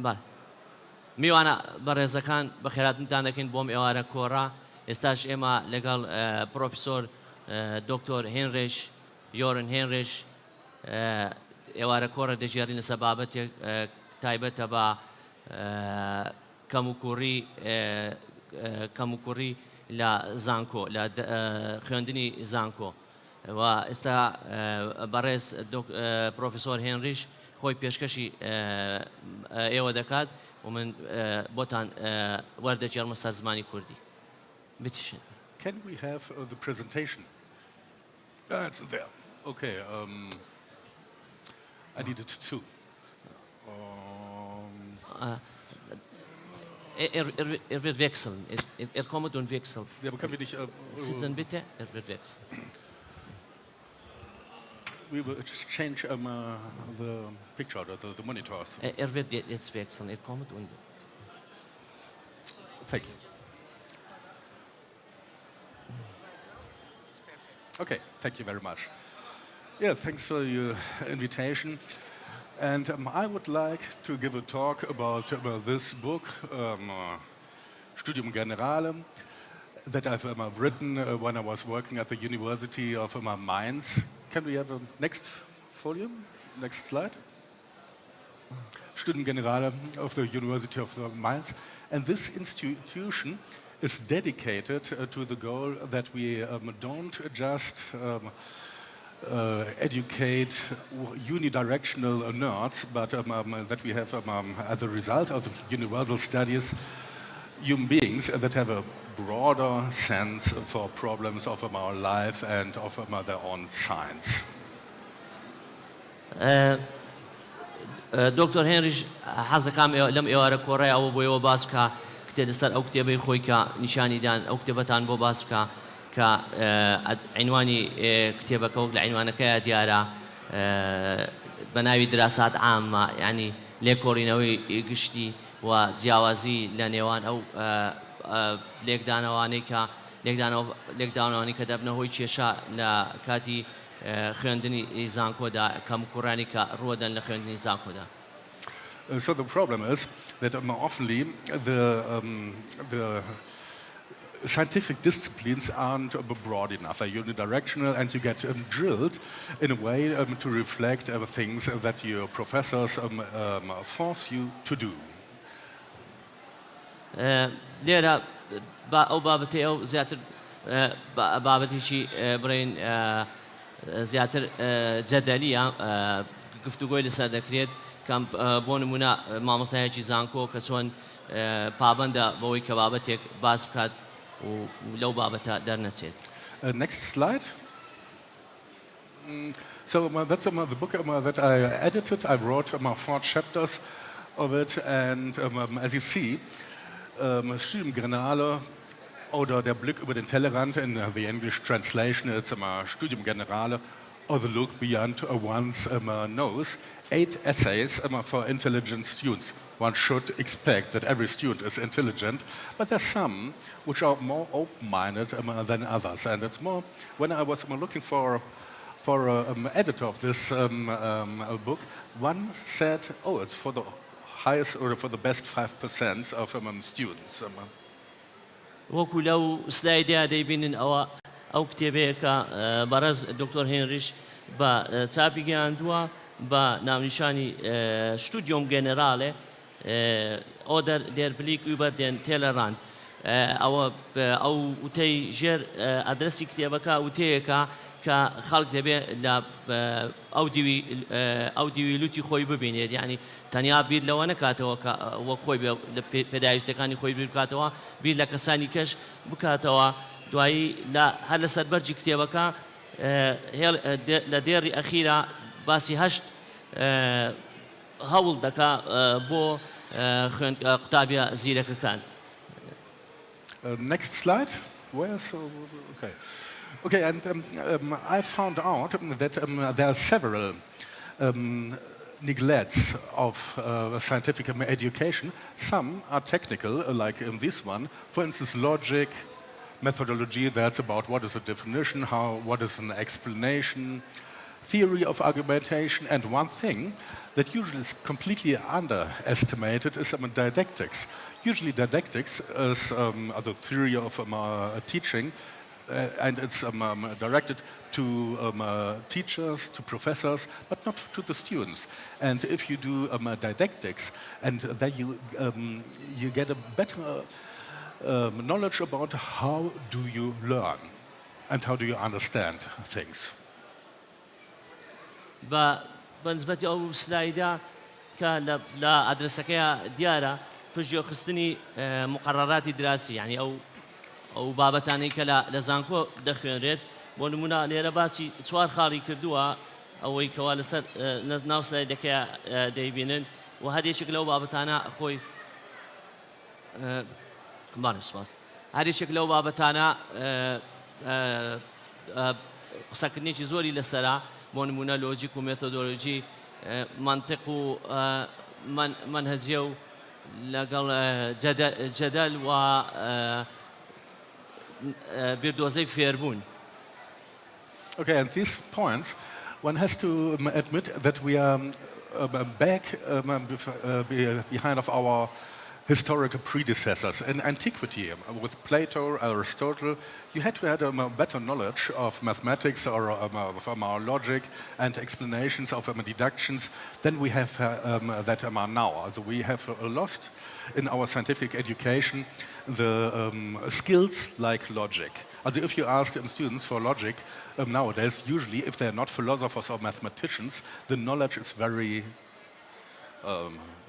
بله میوانە بەڕێزەکان بەخێراتتان دەکەین بۆم ئێوارە کۆڕا ئێستاش ئێمە لەگەڵ پرۆفیسۆر دکتۆر هنريش يورن هنريش ئێوارە کۆڕە دەژێڕین لەسەر بابەتێک تایبەتە بە کەموکوڕی لە زانکۆ لە خوێندنی زانکۆ و ئێستا بەڕێز پرۆفیسۆر هنريش خۆی پێشکەشی ئێوە دەکات و من بۆتان وەردەجێڕمە سەر زمانی کوردی. بتیشن. Can we have the presentation? It's there. Okay. I needed two. Wird wechseln. Kommt und wechselt. Ja, aber können wir nicht... Sitzen bitte, wird wechseln. We will change the picture, the monitors. Wird jetzt wechseln. Kommt und... Thank you. Okay, thank you very much. Yeah, thanks for your invitation. And I would like to give a talk about this book, Studium Generale, that I've written when I was working at the University of Mainz. Can we have a next folio, next slide? Studium Generale of the University of Mainz. And this institution is dedicated to the goal that we don't just educate unidirectional nerds, but that we have, as a result of universal studies, human beings that have a broader sense for problems of our life and of their own science. دکتۆر هێنریش حەز دەکەم لەم ئێوارە کۆڕای ئەوە بۆ ئێوە باس بکە کتێ لەسەر ئەو کتێبەی خۆی کە نیشانیدان ئەو کتێبەتان بۆ باس بکە کە عنوانی کتێبەکە وەک لە عنوانەکەیە دیارە بە ناوی دراسات عامە یعنی لێکۆڕینەوەی گشتی و جیاوازی لە نێوان ئەو لێکدانەوانی کە دەبنە هۆی کێشە لە کاتی خوێندنی زانکۆدا کەموکوڕانی کە ڕوەدەن لە خوێندنی زانکۆدا. So the problem is that oftenly the scientific disciplines aren't broad enough. They're unidirectional, and you get drilled in a way to reflect things that your professors force you to do. لێرە ئەو بابەتەی ئەو زیاتر بابەتێکی بڕین زیاتر جەدەلیە گفتوگۆی لەسەر دەکرێت کەم بۆ نمونە مامۆستایەکی زانکۆ کە چۆن پابەندە بەوەی کە بابەتێک باس بکات و لەو بابەتە دەرنەچێت. Next slide. So that's the book that I edited. I wrote 4 chapters of it, and as you see, Studium Generale oder der Blick über den Tellerrand, in the English translation it's Studium Generale or the look beyond one's nose. 8 essays for intelligent students. One should expect that every student is intelligent, but there's some which are more open-minded than others. And it's more, when I was looking for an editor of this book, one said, oh, it's for the highest or for the best 5% of students. وەکو لەو سلایدیا دەیبینن ئەو کتێبەیە کە بەڕێز دکتۆر هێنریش بە چاپی گەیاندووە بە ناونیشانی Studium Generale oder der Blick über den Tellerrand. ئەو وتەی ژێر ئەدرەسی کتێبەکە وتەیەکە کە خەڵک دەبێت لە ئەو دیوی لوتی خۆی ببینێت یعنی تەنیا بیر لەوە نەکاتەوە کە وەک خۆی لە پێداویستەکانی خۆی بیر بکاتەوە بیر لە کەسانی کەش بکاتەوە دوایی هەر لە سەربەرجی کتێبەکە لە دێڕی ئەخیرە باسی 8 هەوڵ دەکا بۆ قوتابیە زیرەکەکان. Next slide. Okay. Okay, and I found out that there are several neglects of scientific education. Some are technical, like in this one. For instance, logic, methodology, that's about what is a definition, what is an explanation. theory of argumentation, and one thing that usually is completely underestimated is didactics. Usually didactics is the theory of teaching, and it's directed to teachers, to professors, but not to the students. And if you do didactics, and then you get a better knowledge about how do you learn and how do you understand things. بالنسبة أو سلايدا كلا أدرسكيا ديارة تجيو خستني مقررات دراسية يعني أو بابتاني كلا لزانكو دخيرت ونمونا ليرة باسي سوار خاري كردوا أو كوالسات ناو سلايدا كيا دايبينن وهذه شكل أو بابتانا أخوي بانش باس هذه شكل أو بابتانا قسكني زوري للسرعة ونمونا لوجيك وميثودولوجي منطق منهجي لقل جدل و بيردوزي فيربون. Okay, and these points, one has to admit that we are back behind of our historical predecessors. In antiquity, with Plato, Aristotle, you had to have a better knowledge of mathematics or from our logic and explanations of deductions than we have that now. So we have lost in our scientific education the skills like logic. Also if you ask students for logic nowadays, usually if they're not philosophers or mathematicians, the knowledge is very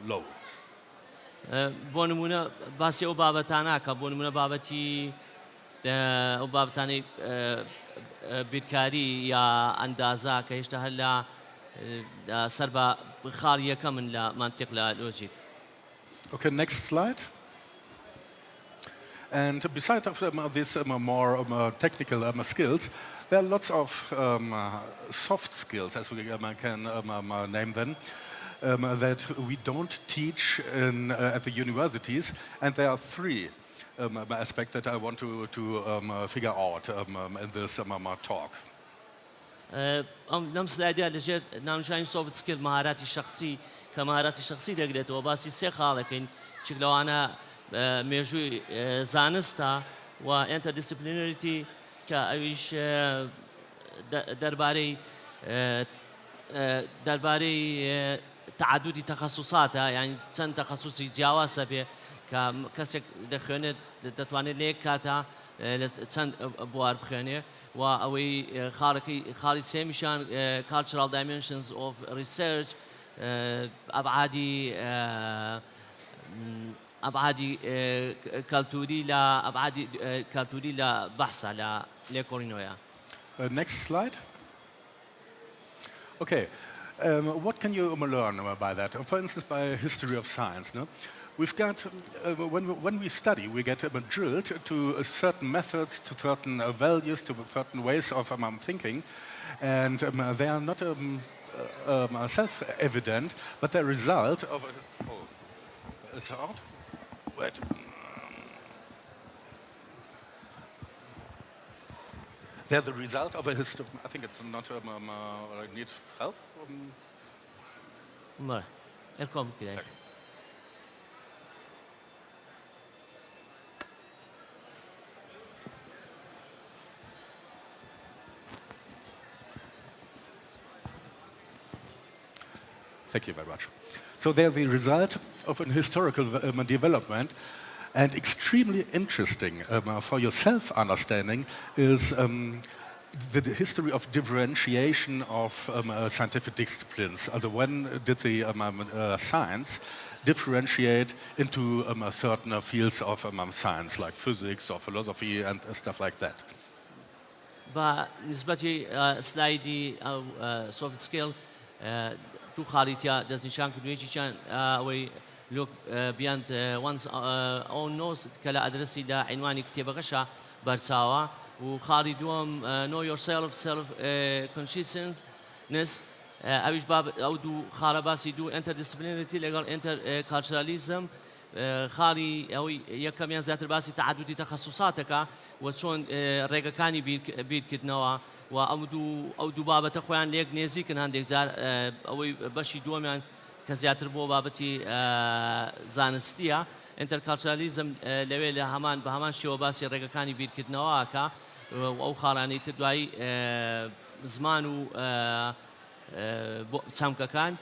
low. بۆ نمونە باسی ئەو بابەتانە کە بۆ نمونە بابەتی ئەو بابەتانەی بیرکاری یا ئەندازە کە هێشتا هەر لە سەر بە خاڵ یەکەمن لە مانتیق لە لۆجیک. Okay, next slide. And besides of these more technical skills, there are lots of soft skills, as we can name them, that we don't teach at the universities, and there are three aspects that I want to figure out in this talk. لەم سلایدە لەژێر ناونیشانی سۆفت سکیل مهاراتی شخصی کە مهاراتی شخصی دەگرێتەوە باسی سێ خاڵەکەین چێک لەوانە مێژووی زانستە و ئینتەردیسیپلینەریتی کە ئەویش دەربارەی تعددی تخصصاتە یعنی چەند تخصصی جیاوازە بێ کە کەسێک دەخوێنێت دەتوانێت لە یەک کاتە چەند بوار بخوێنێ و ئەوەی خاڵی سێمیشان cultural dimensions of research أبعادي كالتوري لا أبعادي كالتوري لا بحثة لا لكورينويا. Next slide. Okay, what can you learn by that? For instance, by history of science. No? We've got when we study, we get drilled to certain methods, to certain values, to certain ways of thinking, and they are not self-evident, but they're a result of. It's out. Wait. They're the result of a history. I think it's not. I need help. No, Thank you very much. So they're the result of an historical development, and extremely interesting for your self-understanding is the history of differentiation of scientific disciplines. Also when did the science differentiate into certain fields of science, like physics or philosophy and stuff like that? بالنسبة سلايدي أو soft skill تو خاڵیتیا دەستنیشان کردوێکی چیان ئەوەی لۆک بیان once own knows کە لە ئەدرەسی لە عنوانی کتێبەکەشە بەرچاوە و خاڵی دووەم know yourself self consciousness ئەویش ئەو دوو خاڵە باسی دوو interdisciplinarity لەگەڵ interculturalism خاڵی ئەوەی یەکەمیان زیاتر باسی تعددی تەخەسوساتەکە و چۆن ڕێگەکانی بیرکردنەوە و ئەو دوو بابەتە خۆیان لێک نێزیکن هەندێک جار ئەوەی بەشی دووەمیان کە زیاتر بۆ بابەتی زانستیە ئینتەرکالچرالیزم لەوێ لە بە هەمان شێوە باسی ڕێگەکانی بیرکردنەوەکە ئەو خاڵانەی تر دوایی زمان و چەمکەکان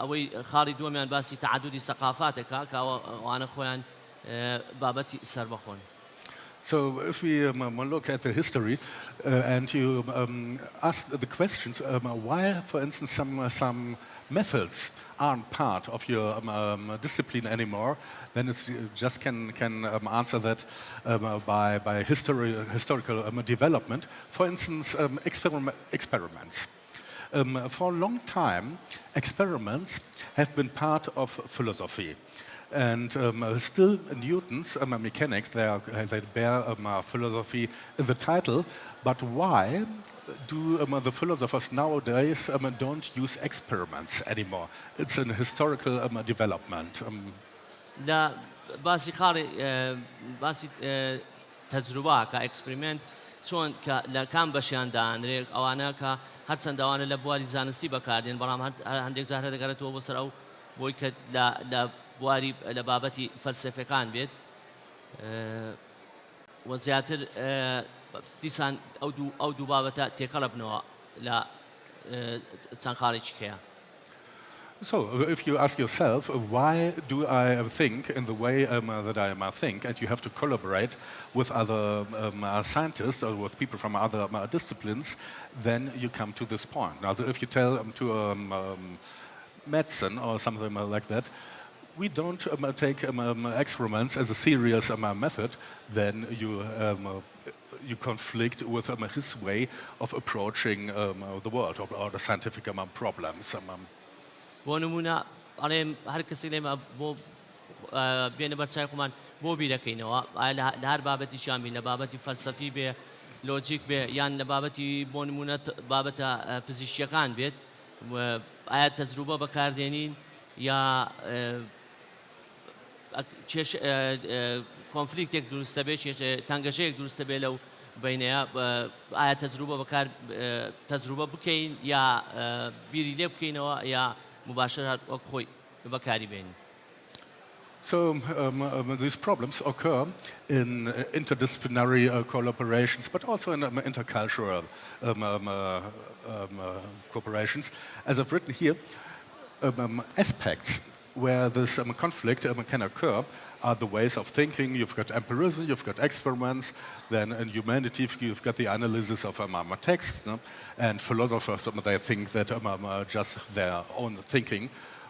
ئەوەی خاڵی دووەمیان باسی تعددی سەقافاتێکە کە ئەوانە خۆیان بابەتی سەربەخۆن. So if we look at the history and you ask the questions, why, for instance, some methods aren't part of your discipline anymore, then it's just can answer that by historical development. For instance, experiments. For a long time, experiments have been part of philosophy. And still Newton's mechanics, they bear philosophy in the title, but why do the philosophers nowadays don't use experiments anymore? It's a historical development. لا باسی خاڵی باسی تەجروبە کە ئەکسپریمنت چۆن لە کام بەشیان دانرێت ئەوانە کە هەرچەند ئەوانە لە بواری زانستی بەکاردێن بەڵام هەندێک جار دەگەڕێتەوە بۆ سەر ئەو بۆی کە لە بواری لە بابەتی فەلسفەکان بێت و زیاتر دیسان ئەو دوو بابەتە تێکەڵە بنەوە لە چەند خاڵێکی کەیە. So, if you ask yourself, why do I think in the way that I think, and you have to collaborate with other scientists or with people from other disciplines, then you come to this point. Now, if you tell to medicine or something like that, we don't take experiments as a serious method, then you conflict with his way of approaching the world or the scientific problems. بۆ نمونە ئەڵێم هەر کەسێک لێمە بۆ بێنە بەرچای خۆمان بۆ بیرەکەینەوە لە هەر بابەتیشیان بین لە بابەتی فەلسەفی بێ لۆجیک بێ یان لە بابەتی بۆ نمونە بابەتە پزیشکیەکان بێت ئایا تەجروبە بەکاردێنین یا کۆنفلیکتێک دروستە بێت تەنگەشەیەک دروستە بێت لەو بینەیە ئایا تەجروبە بکەین یا بیری لێ بکەینەوە یا مباشرة وەک بەکاری بێنین. So these problems occur in interdisciplinary collaborations, but also in intercultural cooperations. As I've written here, aspects where this conflict can occur are the ways of thinking. You've got empirism, you've got experiments. Then in humanity, you've got the analysis of texts. No? And philosophers, they think that just their own thinking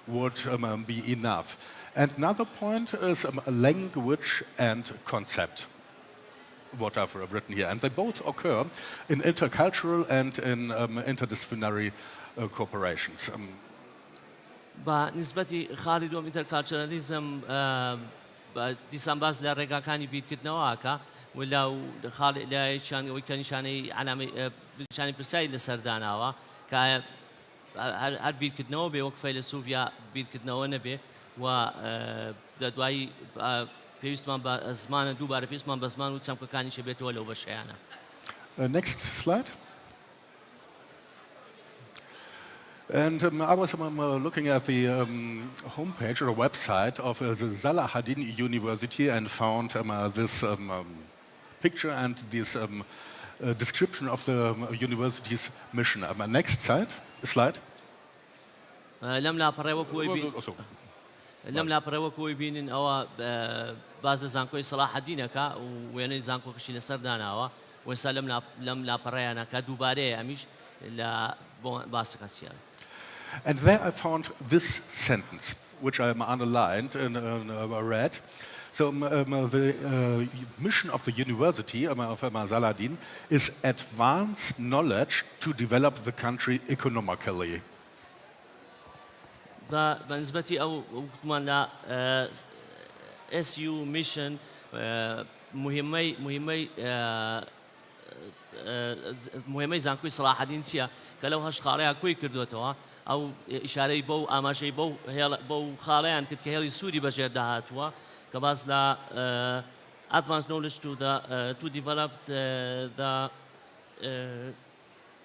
would be enough. And another point is language and concept, what I've written here. And they both occur in intercultural and in interdisciplinary cooperations. بنسبەتی خاڵی دووەم ئینتەرکالچرالیزم دیسان باز لە ڕێگاکانی بیرکردنەوەکە ولاو خاڵ لایەکیان ئەوەی کە نیشانەی پرسایی لەسەرداناوە کە هەر بیرکردنەوە بێ وەک فەیلسوف یا بیرکردنەوە نەبێ و دوایی پێویستمان بە زمانە دووبارە پێویستمان بە زمان و چەمکەکانیشە بێتەوە لەو بەشەیانە. Next slide. And I was looking at the homepage or website of the Salahuddin University and found this picture and this description of the university's mission. Next slide. لەم لاپەڕەوەکۆی بینن ئەوە باز لە زانکۆی سەلاحەدینەکە و وێنەی زانکۆکەشی لەسەر داناوە وێستا لەم لاپەڕەیانەکە دووبارەیە ئەمیش لە باسەکە سیان. And there I found this sentence, which I underlined and read. So the mission of the university of Salahuddin is advance knowledge to develop the country economically. بنسبتي أو كمان لا SU mission مهمي زانكوي صلاح الدين تيا قالوا هاش خاليها كوي كردوتوا أو إشارة بو أماشي بو خاليان كد كهالي سوري بجر دهاتوا كباز لا advanced knowledge to develop the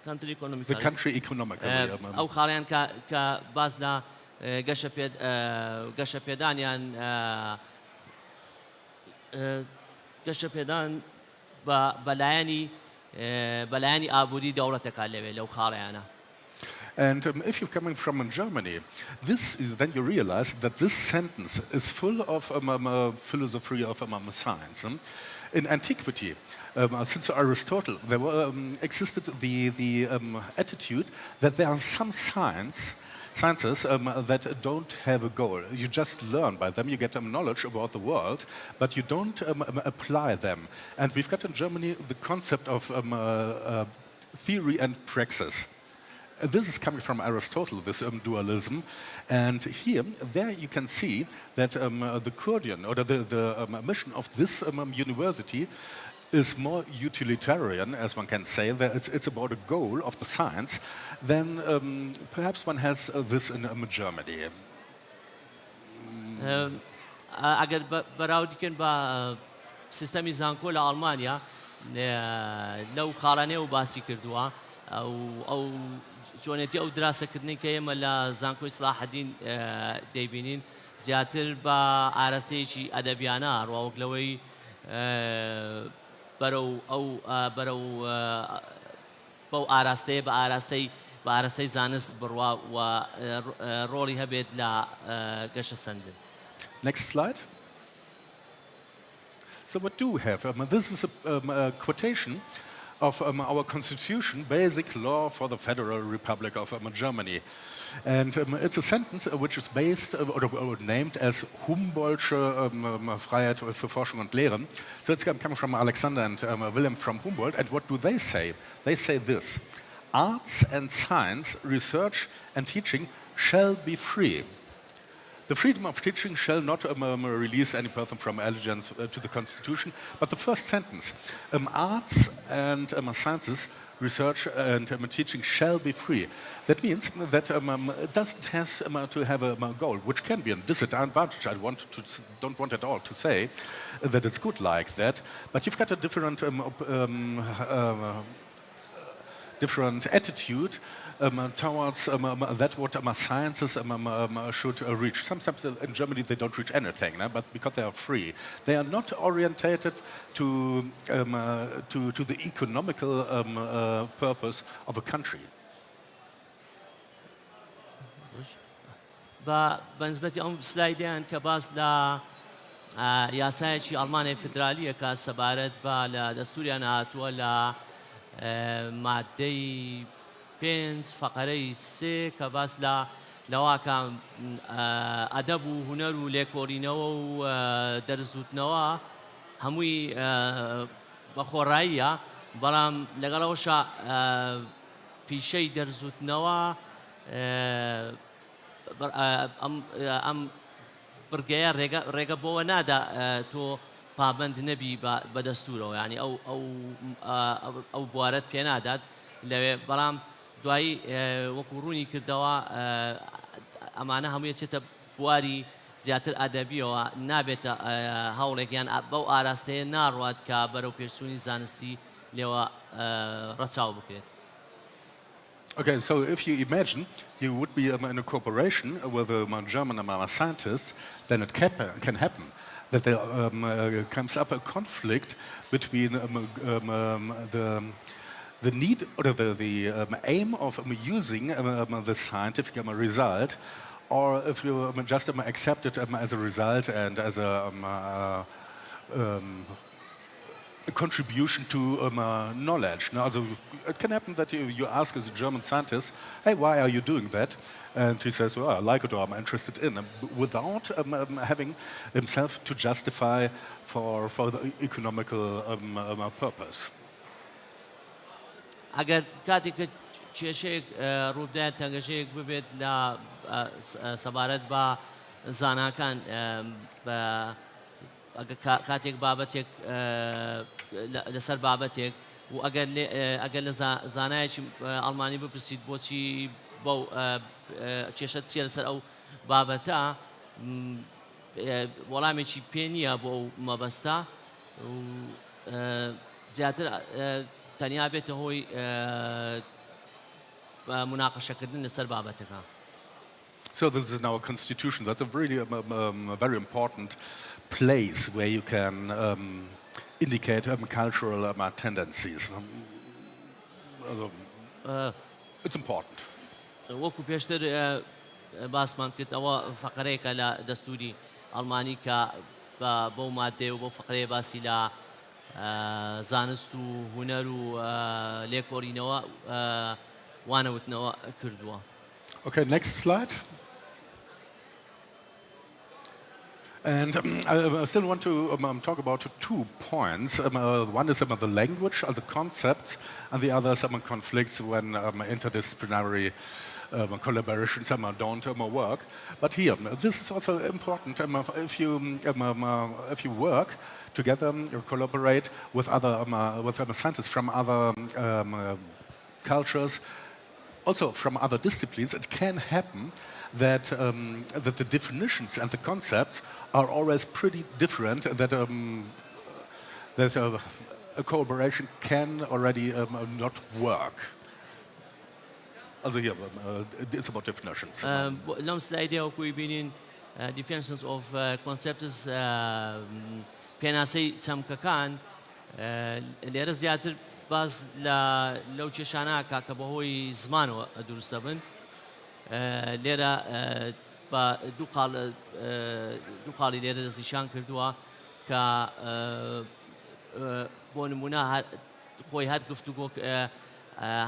country The economically. country economically. ئەو خاڵیان کە باز لە گەشە پێدانیان گەشە پێدان بەلایەنی ئابووری دەوڵەتەکان لەوێ لەو خاڵیانە. And if you're coming from Germany, then you realize that this sentence is full of philosophy of science. In antiquity, since Aristotle, there existed the attitude that there are some sciences that don't have a goal. You just learn by them, you get knowledge about the world, but you don't apply them. And we've got in Germany the concept of theory and praxis. This is coming from Aristotle, this dualism. And there you can see that the Kurdian, or the mission of this university is more utilitarian, as one can say, that it's about a goal of the science, than perhaps one has this in Germany. ئەگەر بەراو دیکەن بە سیستەمی زانکۆ لە ئەڵمانیا لەو خاڵانەیە و باسی کردووە ئەو چۆنێتی ئەو دراسەکردنی کە ئێمە لە زانکۆی سلاحەدین دەیبینین زیاتر بە ئاراستەیەکی ئەدەبیانە ڕوا وەک لەوەی بەو ئاراستەیە بە ئاراستەی زانست بڕوا و ڕۆڵی هەبێت لە گەشە سەندن. Next slide. So what do we have? This is a quotation of our constitution, basic law for the Federal Republic of Germany. And it's a sentence which is based or named as Humboldtsche Freiheit für Forschung und Lehre. So it's coming from Alexander and Wilhelm from Humboldt. And what do they say? They say this: arts and science, research and teaching shall be free. The freedom of teaching shall not release any person from allegiance to the Constitution. But the first sentence, arts and sciences, research and teaching shall be free. That means that it doesn't have to have a goal, which can be a disadvantage. I don't want at all to say that it's good like that. But you've got a different attitude towards that what sciences should reach. Sometimes in Germany they don't reach anything, but because they are free. They are not orientated to the economical purpose of a country. بەنسبەتی ئەم سلایدیان کە باس لە یاسایەکی ئەڵمانیای فدرالیە کە سەبارەت بە لە دەستوریان هاتووە لە مادەی 5 فقرەی 3 کە باس لەواکە ئەدەب و هونەر و لێکۆڕینەوە و دەرزوتنەوە هەمووی بە خۆڕاییە بەڵام لەگەڵەوەشە پیشەی دەرزوتنەوە ئەم بڕگەیە ڕێگە بۆەوە نادا تۆ پابند نەبی بە دەستورەوە یعنی ئەو بوارەت پێ نادات لەوێ بەڵام دوایی وەکو ڕوونی کردەوە ئەمانە هەمووی چێتە بواری زیاتر ئەدەبیەوە نابێتە هەوڵێکیان بەو ئاراستەیە ناڕوات کە بەرەو پێشچوونی زانستی لێوە ڕەچاو بکرێت. Okay, so if you imagine you would be in a cooperation with a German scientist, then it can happen that there comes up a conflict between the need or the aim of using the scientific result, or if you just accept it as a result and as a contribution to knowledge. Now, also, it can happen that you ask as a German scientist, hey, why are you doing that? And he says, well, I like it or I'm interested in, without having himself to justify for the economical purpose. ئەگەر کاتێک کە کێشەیەک ڕوودایە تەنگەشەیەک ببێت لە سەبارەت بە زاناکان کاتێک بابەتێک لەسەر بابەتێک و ئەگەر لە زانایەکی ئەڵمانی بپرسیت بۆچی بەو کێشە چیە لەسەر ئەو بابەتە وەڵامێکی پێ نییە بۆ ئەو مەبەستە و زیاتر تەنیا بێتە هۆی مناقەشەکردن لەسەر بابەتەکە. So this is now a constitution. That's a really very important place where you can indicate cultural tendencies. It's important. وەکو پێشتر باسمان کرد ئەوە فەقرەیەکە لە دەستوری ئەڵمانی کە بەو مادەیە و بەو فەقرەیە باسی لە زانست و هونەر و لێکۆڕینەوە وانەوتنەوە کردووە. Okay, next slide. And I still want to talk about 2 points. One is the language, the concepts, and the other is conflicts when interdisciplinary collaborations don't work. But here, this is also important. If you work together, you collaborate with other scientists from other cultures, also from other disciplines, it can happen that the definitions and the concepts are always pretty different, that a collaboration can already not work. Also here, it's about definitions. لەم سلایدەیە وەکو بینین definitions of concepts پێناسەی چەمکەکان لێرە زیاتر باز لەو کێشانەکە کە بەهۆی زمانەوە دروستە بن. لێرە بە دوو خاڵی لێرە دەستنیشان کردووە کە بۆ نمونە خۆی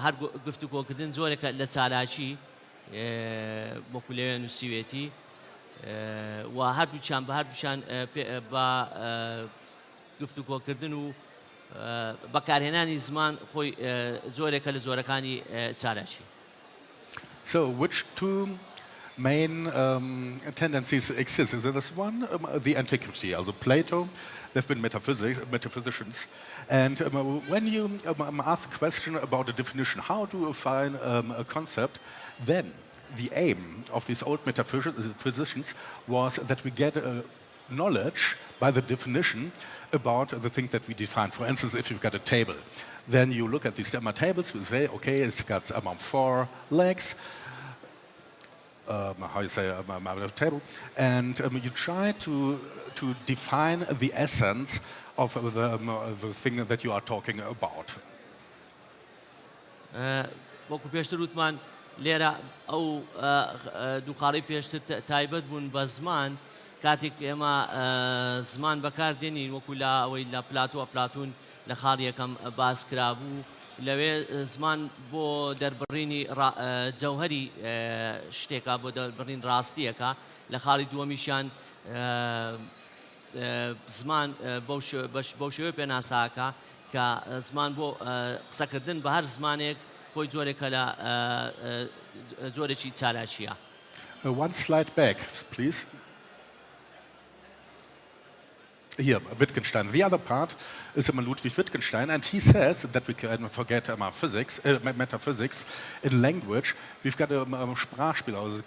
هەر گفتوگۆکردن زۆرێکە لە چالاکی وەکو لەوێ نووسیوێتی و هەردووچیان بە هەردووچیان بە گفتوگۆکردن و بەکارهێنانی زمان خۆی زۆرێکە لە زۆرەکانی چالاکی. So, which 2 main tendencies exist? So there's one, the antiquity, also Plato, there've been metaphysicians, and when you ask a question about a definition, how do you find a concept, then the aim of these old metaphysicians was that we get knowledge by the definition about the things that we define. For instance, if you've got a table, then you look at these tables, you say, okay, it's got 4 legs, how you say, a table, and you try to define the essence of the thing that you are talking about. وەکو پێشتر وتمان لێرە ئەو دووخاڵی پێشتر تایبەت بوون بە زمان کاتێک ئێمە زمان بەکاردێنین وەکو لە ئەوەی لە پلاتۆ ئەفلاتون لە خاڵی یەکەم باس کرابوو لەوێ زمان بۆ دەربڕینی جەوهەری شتێکە بۆ دەربڕین ڕاستیەکە لە خاڵی دووەمیشیان زمان بەو شێوەیە پێناساکە کە زمان بۆ قسەکردن بە هەر زمانێک خۆی جۆرێکە لە جۆرێکی چالاکیە. One slide back, please. Here, Wittgenstein. The other part is Ludwig Wittgenstein, and he says that we can forget metaphysics in language. We've got a Sprachspiel, as it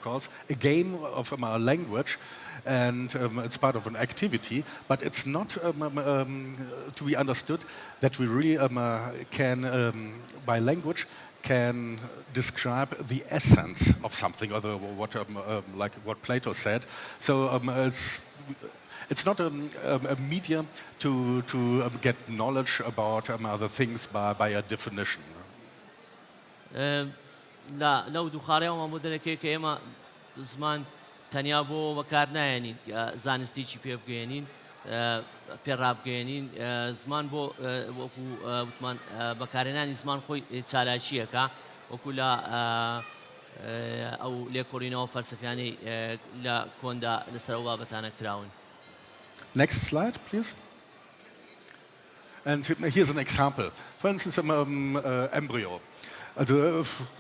calls, a game of language, and it's part of an activity, but it's not to be understood that we really can, by language, can describe the essence of something, or like what Plato said. So it's not a medium to get knowledge about other things by a definition. لەو دووخاڵیەوە مۆدەلەکەی کە ئێمە زمان تەنیا بۆ بەکار نایێنین زانستیی پێ بگەێنین پێڕابگەێنین زمان بۆ وەکو وتمان بەکارهێنانی زمان خۆی چالاکیەکە وەکو لە ئەو لێکۆڕینەوە فەلسەفیانەی لە کۆندا لەسەر ئەو بابەتانە کراون. Next slide, please. And here's an example. For instance, embryo.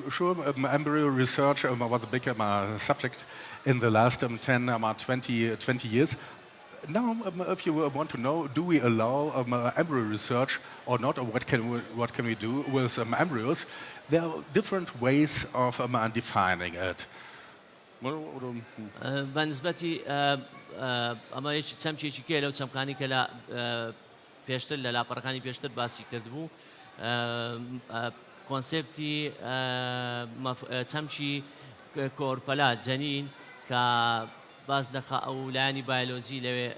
Sure, embryo research was a big subject in the last 20 years. Now, if you want to know, do we allow embryo research or not, or what can we do with embryos? There are different ways of defining it. بەنسبەتی ئەمە چەمکێکی کێ لەو چەمکانی کە لە پێشتر لە لاپەڕەکانی پێشتر باسی کردبوو کۆنسپتی چەمچی کۆرپەلات جەنین کە باز دەخە ئەو لایانی بایۆلۆجی لەوێ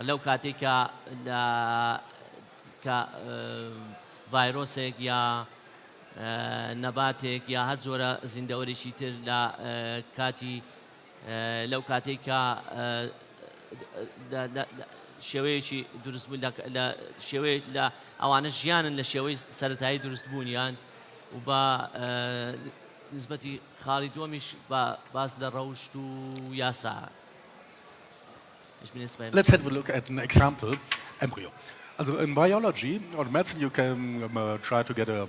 لەو کاتێکە کە ڤایرۆسێک یا نەباتێک یا هەر جۆرە زیندەوەرێکی تر لە کاتی لەو کاتێککە شێوەیەکی دروست بوو لە شێوەیە لە ئەوانە ژیانن لە شێوەی سەرەتایی دروست بوونیان و بە نسبەتی خاڵی دووەمیش بە باس لە ڕەوشت و یاسا. Let's have a look at an example embryo. Also in biology or medicine, you can try to get a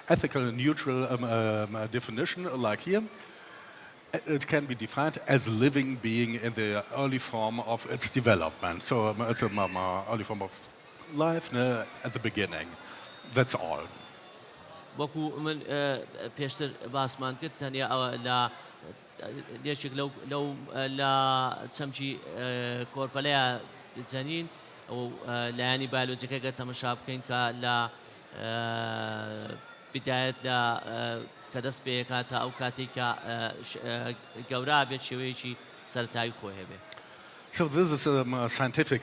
ethical, neutral definition, like here. It can be defined as a living being in the early form of its development. So it's an early form of life at the beginning. That's all. وەکو من پێشتر باسمان کرد تەنیا ئەوە لە لێشێک لەو لە چەمچی کۆرپەلەیە جەنین و لایانی بایۆلۆجیەکە گە تەمەشا بکەین کە لە بدایەت لە کە دەست پێ کاتە ئەو کاتێک کە گەورا بێت شێوەیەکی سەرەتایی خۆی هەبێ. So this is a scientific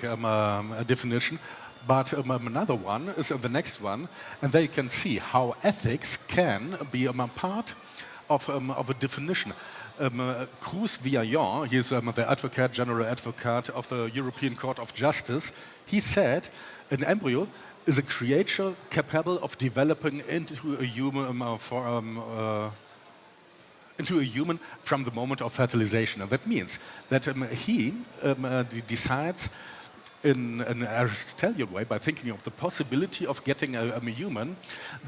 definition, but another one is the next one, and there you can see how ethics can be part of a definition. Cruz Villayon, he is the advocate, general advocate of the European Court of Justice, he said an embryo is a creature capable of developing into a human into a human from the moment of fertilization. And that means that he decides in an Aristotelian way, by thinking of the possibility of getting a human.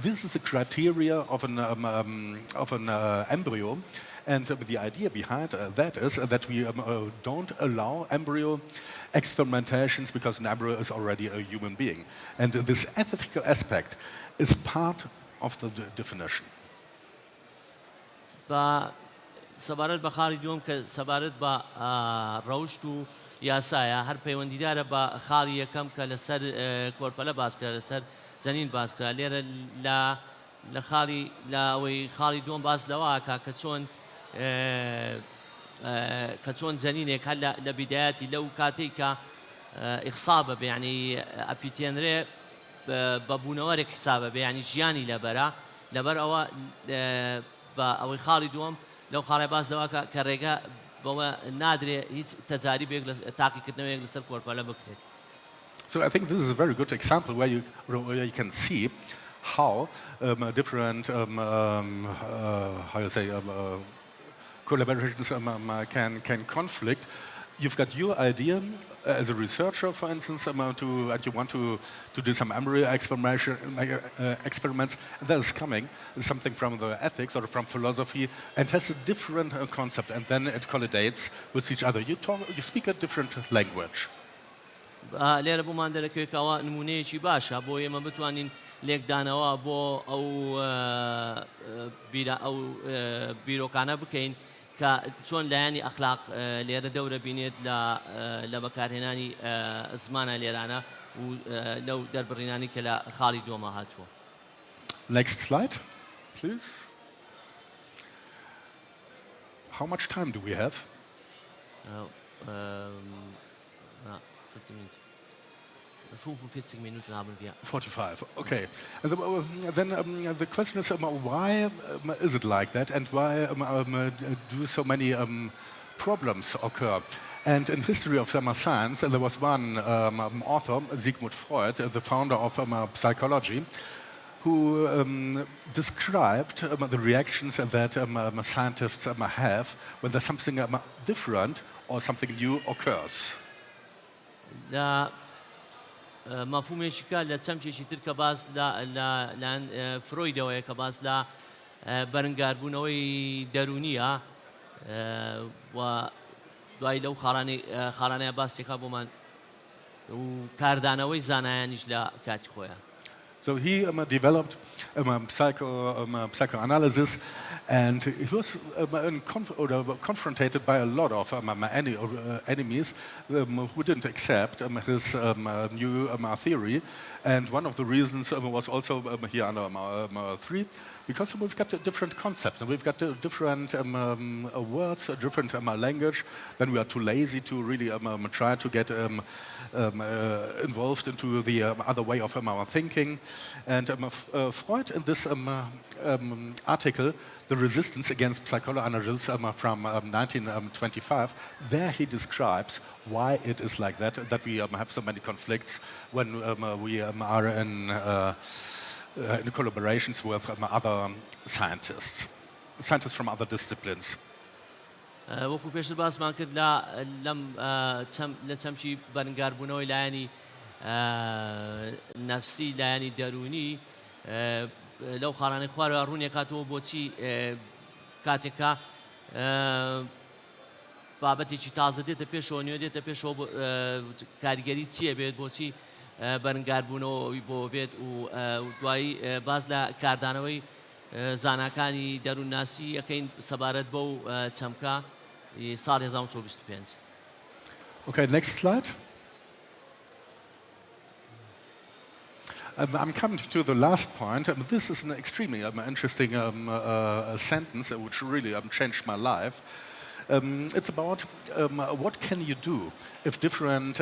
This is a criteria of an embryo. And the idea behind that is that we don't allow embryo experimentations because an embryo is already a human being. And this ethical aspect is part of the definition. سەبارەت بە خاڵی دووەم کە سەبارەت بە ڕەوشت و یاسایە هەر پەیوەندیدارە بە خاڵی یەکەم کە لەسەر کۆرپەلە باسکرا لەسەر جەنین باسکرا لێرە لە خاڵی لە ئەوەی خاڵی دووەم باس لەوەکە کە چۆن جەنینێک هەر لە بیدایەتی لەو کاتێک کە ئیخسابە بێ یعنی ئەپیتێنرێ بە بوونەوەرێک حسابە بێ یعنی ژیانی لەبەرە لەبەر ئەوە بە ئەوەی خاڵی دووەم لەو خاڵی باس لەوەکە کە ڕێگە بەوە نادرێ هیچ تەجاریبێک لە تاقیکردنەوەیەک لەسەر کۆرپەلە بکرێت. So I think this is a very good example where you can see how different how you say collaborations can conflict. You've got your idea as a researcher, for instance, and you want to do some embryo experiments. And that is coming something from the ethics or from philosophy and has a different concept, and then it collidates with each other. You speak a different language. لێرە بۆمان دەرەکەوێتەوە نمونەیەکی باشە بۆ ئێمە بتوانین لێکدانەوە بۆ ئەو بیرۆکانە بکەین کە چۆن لایانی ئەخلاق لێرە دەورە بینێت لە بەکارهێنانی زمانە لێرانە و لەو دەربڕینانی کە لە خاڵی دووەمە هاتووە. Next slide, please. How much time do we have? 50 minutes. 45 Minuten haben wir. 45, okay. And then the question is, why is it like that, and why do so many problems occur? And in history of science, there was one author, Sigmund Freud, the founder of psychology, who described the reactions that scientists have when there's something different or something new occurs. مەفهومێکیکە لە چەمچێکی تر کە باس لە فرۆیدەوەیە کە باس لە بەرەنگاربوونەوەی دەرونیە و دوای لەو خاڵانەیە باسێکا بۆمان و کاردانەوەی زانایانیش لە کاتی خۆیان. So he developed psychoanalysis, and he was confronted by a lot of enemies who didn't accept his new theory. And one of the reasons was also here under 3, because we've got different concepts and we've got different words, different language. Then we are too lazy to really try to get involved into the other way of our thinking. And Freud, in this article, The Resistance Against Psychoanalysis from 1925, there he describes why it is like that we have so many conflicts when we are in collaborations with other scientists from other disciplines. وەکو پێشتر باسمان کرد لە چەمچی بەرنگاربوونەوەی لایەنی نەفسی لایەنی دەرونی لەو خاڵانەی خوارەوە ڕوونی کاتەوە بۆچی کاتێکا بابەتێکی تازە دێتە پێشەوە نوێ دێتە پێشەوە کاریگەری چییە بێت بۆچی بەرنگاربوونەوەی بۆ بێت و دوایی باز لە کاردانەوەی زاناکانی دەروونناسی ئەەکەین سەبارەت بەو چەمکە ساڵ 1925. Okay, next slide. I'm coming to the last point. This is an extremely interesting sentence which really changed my life. It's about what can you do if different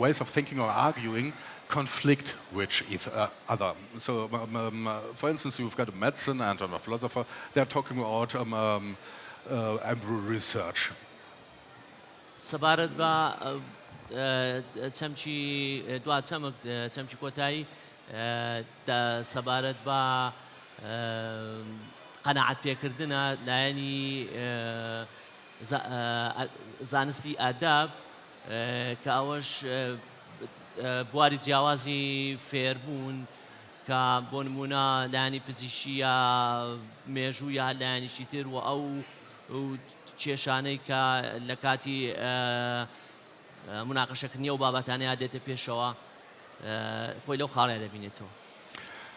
ways of thinking or arguing conflict with each other. So, for instance, you've got a medicine and a philosopher. They're talking about research. سەبارەت بە چەمچی دوا چەمچی کۆتایی سەبارەت بە قەناعەت پێکردنە لایەنی زانستی ئاداب کە ئەوەش بواری جیاوازی فێربوون کە بۆ نمونە لایەنی پزیشکی یا مێژوو یا لایەنیشی تر و ئەو کێشانەی کە لە کاتی مناقەشەکردنی و بابەتانەیە دێتە پێشەوە خۆی لەو خاڵەیە دەبینێتەوە.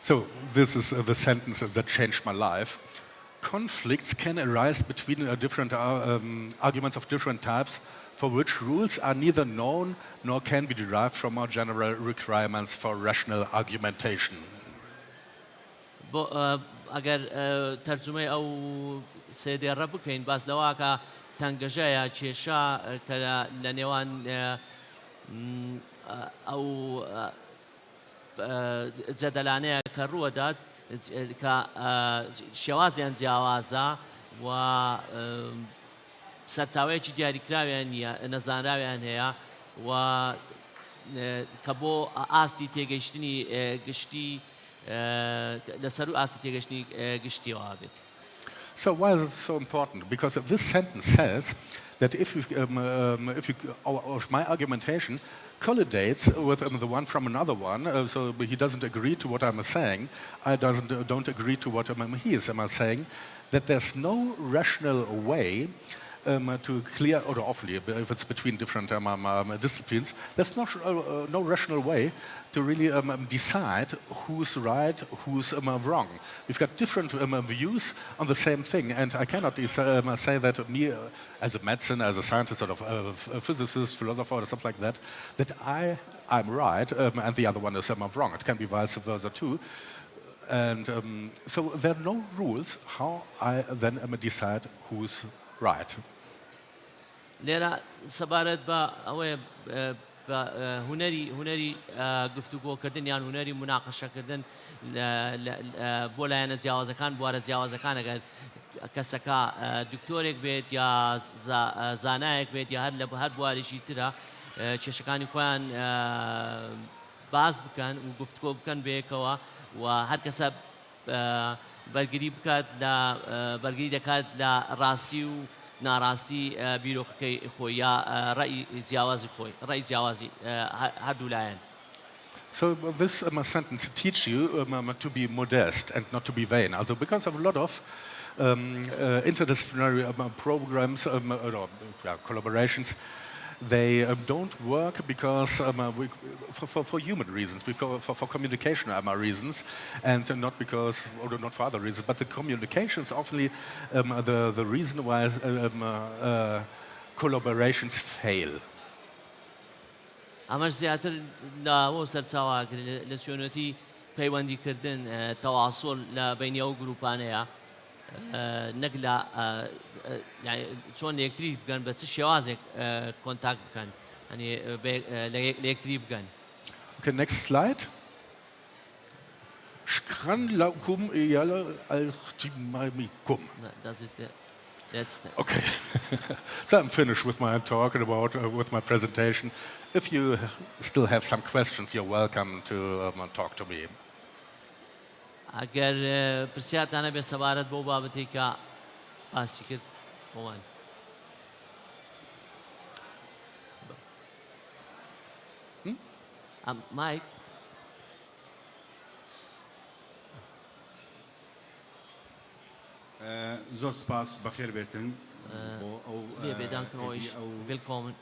So this is the sentence that changed my life. Conflicts can arise between different arguments of different types for which rules are neither known nor can be derived from our general requirements for rational argumentation. ئەگەر تەرجمەی ئەو سێدێڕە بکەین باس لەوەکە تەنگەژەیە کێشە کە لە نێوان ئەو جەدەلانەیە کە ڕووەدات کە شێوازیان جیاوازە و سەرچاوەیەکی دیاریکراویان نییە نەزانراویان هەیە و کە بۆ ئاستی تێگەیشتنی گشتی لەسەر و ئاستی تێگەشتنی گشتیەوە بێت. So why is it so important? Because this sentence says that if my argumentation collidates with the one from another one, so he doesn't agree to what I'm saying, I don't agree to what he is saying, that there's no rational way to clear, or often if it's between different disciplines, there's no rational way to really decide who's right, who's wrong. We've got different views on the same thing, and I cannot say that me, as a medicine, as a scientist, or a physicist, philosopher, or something like that, that I'm right and the other one is wrong. It can be vice versa too. And so there are no rules how I then decide who's right. لێرە سەبارەت بە ئەوەیە هونەری گفتوگۆکردن یان هونەری مناقەشەکردن بۆ لایەنە جیاوازەکان بوارە جیاوازەکان ئەگەر کەسەکە دکتۆرێک بێت یا زانایەک بێت یا هەر بوارێکی ترە کێشەکانی خۆیان باز بکەن و گفتگۆ بکەن بەیەکەوە و هەر کەسە بەرگری دەکات لە ڕاستی و ناڕاستی بیرۆکەکەی خۆی یا ڕای جیاوازی هەردوو لایەن. So this sentence teaches you to be modest and not to be vain. Also because of a lot of interdisciplinary programs or collaborations, they don't work because for human reasons, for communication reasons, and not because, or not for other reasons, but the communication is often the reason why collaborations fail. ئەمەش زیاتر لە بۆ سەرچاواکرد لە چۆنەتی پەیوەندیکردن تەواصل لە بینی ئەو گروپانەیە نەک لە چۆن لە یەکتری بگەن بە چ شێوازێک کۆنتاکت بکەن لە یەکتری بگەن. Okay, next slide. Schranlakum iyala alchimamikum. Das ist der letzte. Okay. So I'm finished with my talk and with my presentation. If you still have some questions, you're welcome to talk to me. ئەگەر پرسیارتانە بێ سەبارەت بۆ بابەتێک کە باسی کرد بۆمان. مایک. زۆر سپاس بەخێر بێتن بۆ بێدانکردنەوەیش وێلکۆمن.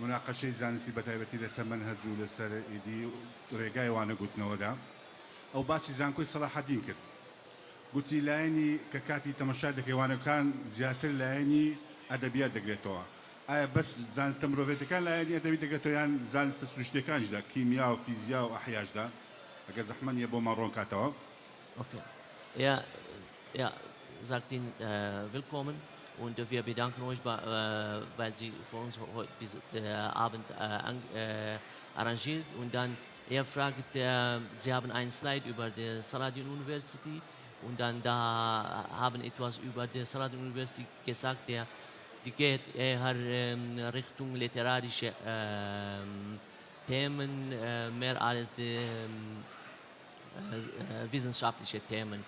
مناقەشەی زانستی بەتایبەتی لەسەر منهەج و لەسەر ئیدی ڕێگای وانەگوتنەوەدا ئەو باسی زانکۆی سەلاحەدین کرد. گوتی لایەنی کە کاتی تەماشا دەکەوانەکان زیاتر لایەنی ئەدەبیات دەگرێتەوە. ئایا بەس زانستە مرۆڤێتەکان لایەنی ئەدەبی دەگرێتەوە یان زانستە سروشتەکانیشدا کیمیا و فیزیا و ئەحیاشدا ئەگەر زەحمەت نییە بۆ ماڕۆن کاتەوە. Ja, sagt Ihnen willkommen und wir bedanken euch, weil Sie für uns heute diesen Abend arrangiert. Und dann, er fragt, Sie haben einen Slide über die Saladin University und dann da haben etwas über die Saladin University gesagt, die geht eher Richtung literarische Themen, mehr als die wissenschaftliche Themen.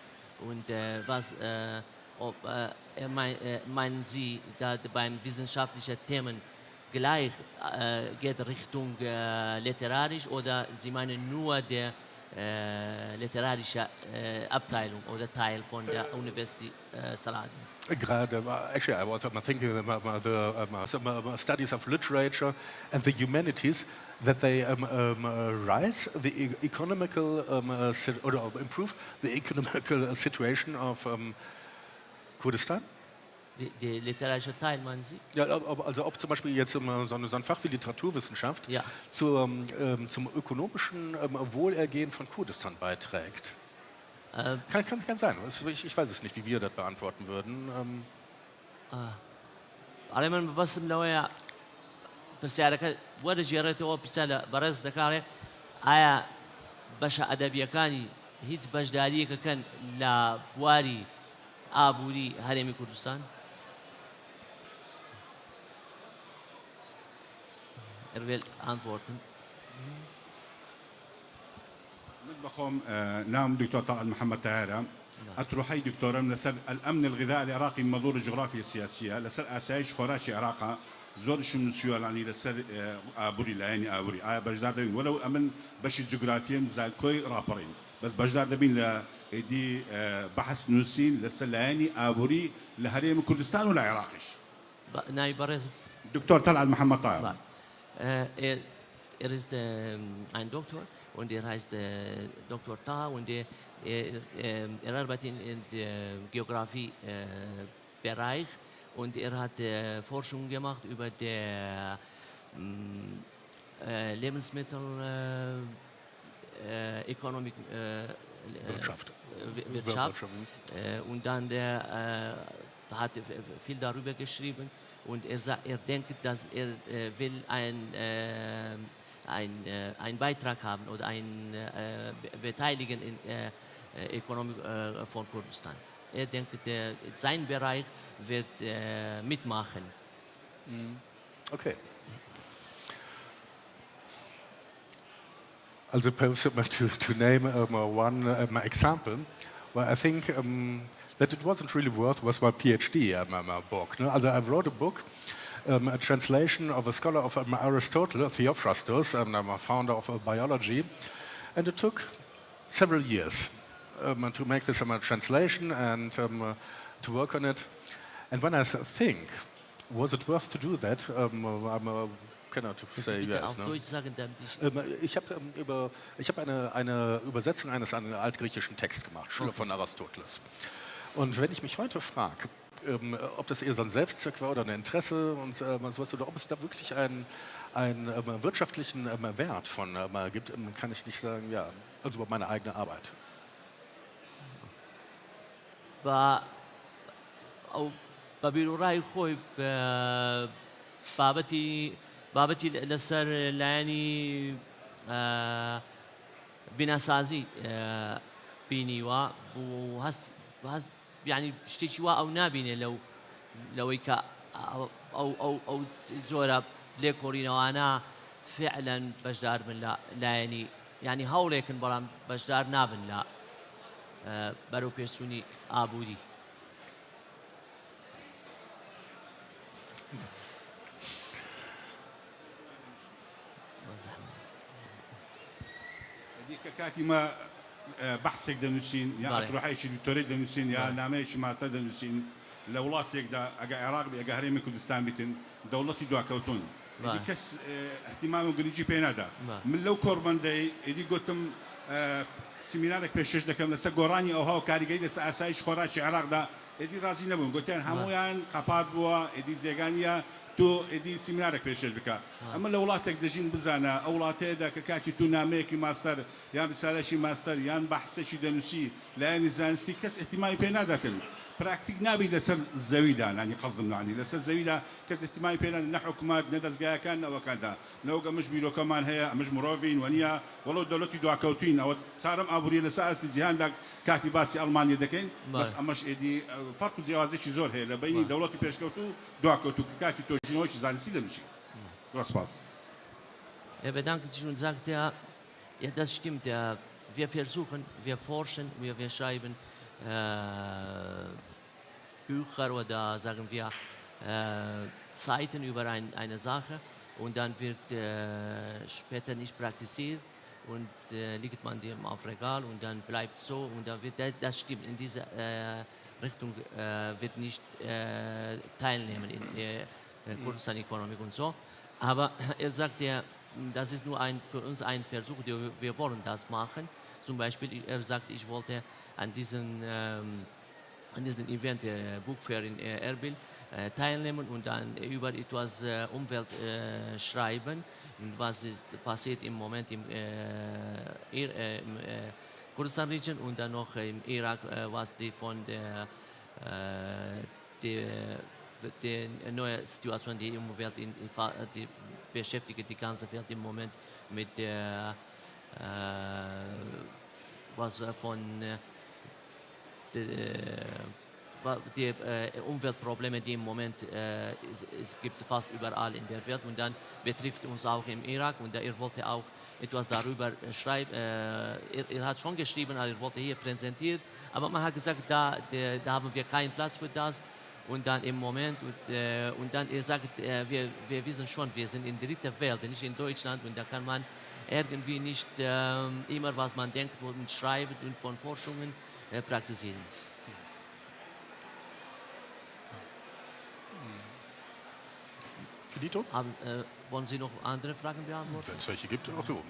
Und was meinen Sie, da beim wissenschaftlichen Themen gleich geht Richtung literarisch oder Sie meinen nur der literarische Abteilung oder Teil von der Universität Saladin? Actually, I was thinking about the studies of literature and the humanities that they rise the economical or improve the economical situation of Kurdistan. Die literarische Teil, meinen Sie? Ja, also ob zum Beispiel jetzt so ein Fach wie Literaturwissenschaft ja. Zum ökonomischen Wohlergehen von Kurdistan beiträgt. Kann sein. Ich weiß es nicht, wie wir das beantworten würden. على من بس لويا برسالك ورد جريته برسالة برز ذكاره آية بشا أدبي كاني هيت بجدارية كان لا بواري آبوري هرمي كردستان. إرويل أنفورتن. بخوم نام دكتور طلال محمد تهارة أتروحي دكتورة لسر الأمن الغذائي العراقي من منظور الجغرافيا السياسية لسر أسايش خوراشي عراقا زور شو سوال يعني لسر أبوري لعيني أبوري بجدار دبين ولو أمن بشي جغرافيا زاكوي رابرين بس بجدار دبين لدي بحث نوسين لسر لعيني أبوري لهريم كردستان ولا عراقيش ناي برز دكتور طلال محمد طاهر ist ein Doktor und heißt Dr. Ta und arbeitet in dem Geografiebereich und hat Forschung gemacht über die Lebensmittelökonomik Wirtschaft und dann hat viel darüber geschrieben und er denkt, dass er will einen Beitrag haben oder ein Beteiligen in Ökonomie von Kurdistan. Er denkt, sein Bereich wird mitmachen. Okay. Also to name one example, well, I think that it wasn't really worth was my PhD book. No? Also I wrote a book, a translation of a scholar of Aristotle, Theophrastus, a founder of biology, and it took several years to make this translation and to work on it. And when I think, was it worth to do that? Cannot say yes. No? Ich habe eine Übersetzung eines altgriechischen Texts gemacht, Schule von Aristoteles. Und wenn ich mich heute frage, ob das eher so ein Selbstzweck war oder ein Interesse und sowas, oder ob es da wirklich einen wirtschaftlichen Wert von gibt, kann ich nicht sagen, ja, also über meine eigene Arbeit. بەبیرڕای خۆی بابەتی لەسەر لایەنی بیناسازی بینیوە و هەست یعنی شتێکی وا ئەو نابینێ لەوەی کە ئەو جۆرە لێکۆڕینەوانە فعلەن بەشدار بن لە لایەنی یعنی هەوڵێکن بەڵام بەشدار نابن لە بەرەو پێچوونی ئابووری. دیکە کاتی ما بەحسێک دەنووسین یا ئەتروحایشی دکتۆری دەنووسین یا نامەیەکی ماستەر دەنووسین لە وڵاتێکدا ئەگە عێراق بێ ئەگە هەرێمی کوردستان بیتن دەوڵەتی دواکەوتون کەس احتیمام و گرنگی پێ نادا. من لەو کۆڕبەندەی ئیدی گوتم سیمینارێک پێشکەش دەکەم لەسەر گۆڕانی ئەوها و کاریگەری لەسەر ئاسایش خۆراکی عێراقدا ئیدی ڕازی نەبوون گوتیان هەمویان قەپات بووە ئیدی جێگانیە تۆ ئیدی سیمینارێک پێشکەش بکە. ئەمە لە وڵاتێک دەژین بزانە ئەو وڵاتەیەدا کە کاتی تو نامەیەکی ماستەر یان رسالەشی ماستەر یان بەحسێکی دەنووسی لایەنی زانستی کەس احتیمامی پێ ناداتن. پراکتیک نابی لەسەر زەویدا نانی قەزدم نانی لەسەر زەویدا کەس احتیمامی پێ نادات نە حکومات نە دەستگایەکان نەوەکاندا نەوەگە ئەمەش بیرۆکەمان هەیە ئەمەش مرۆڤین وەنیە وەڵەو دەوڵەتی دواکەوتوین ئەوە چارەم ئابووری لەسەر ئاستی جیهاندا کاتی باسی ئەڵمانیا دەکەین بەس ئەمەش ئێدی فەرق و جیاوازێکی زۆر هەیە لە بینی دەوڵەتی پێشکەوت و دواکەوت و کاتی تۆژینەوەیکی زانستی دەنووسی. سپاس. Ich bedanke sich und sagt, ja, das stimmt. Ja, wir versuchen, wir forschen, wir schreiben Bücher oder sagen wir Seiten über eine Sache und dann wird später nicht praktiziert und liegt man dem auf Regal und dann bleibt so und dann wird das stimmt in dieser Richtung wird nicht teilnehmen in Kurdistan-Ökonomik und so. Aber er sagt ja, das ist nur für uns ein Versuch, wir wollen das machen. Zum Beispiel, er sagt, ich wollte an diesem Event, Buchfair in Erbil, teilnehmen und dann über etwas Umwelt schreiben. Und was ist passiert im Moment im Kurdistan-Region und dann noch im Irak, was die von die neue Situation, die im Umwelt die beschäftigt die ganze Welt im Moment mit der was von die Umweltprobleme, die im Moment es gibt fast überall in der Welt und dann betrifft uns auch im Irak und er wollte auch etwas darüber schreiben. Er hat schon geschrieben, er wollte hier präsentieren, aber man hat gesagt, da haben wir keinen Platz für das. Und dann im Moment, und dann er sagt, wir wissen schon, wir sind in der dritten Welt, nicht in Deutschland und da kann man irgendwie nicht immer, was man denkt und schreibt und von Forschungen praktizieren. Finito? Wollen Sie noch andere Fragen beantworten? Wenn es welche gibt, auch so.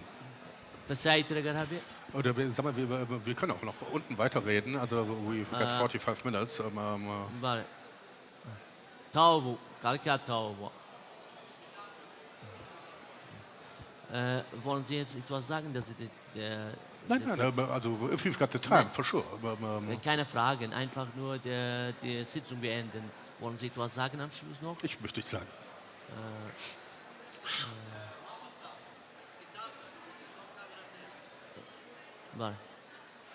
Oder sag mal, wir können auch noch unten weiterreden, also we've got 45 minutes. Vale. Taubu, kalka taubu. Wollen Sie jetzt etwas sagen, dass Sie Nein, also if you've got the time, for sure. Keine Fragen, einfach nur die Sitzung beenden. Wollen Sie etwas sagen am Schluss noch? Ich möchte nicht sagen. Vale.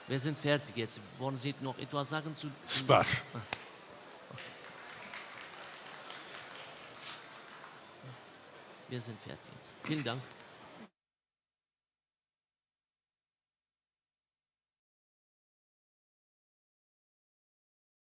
Wir sind fertig jetzt. Wollen Sie noch etwas sagen zu... Spaß. Wir sind fertig jetzt. Vielen Dank.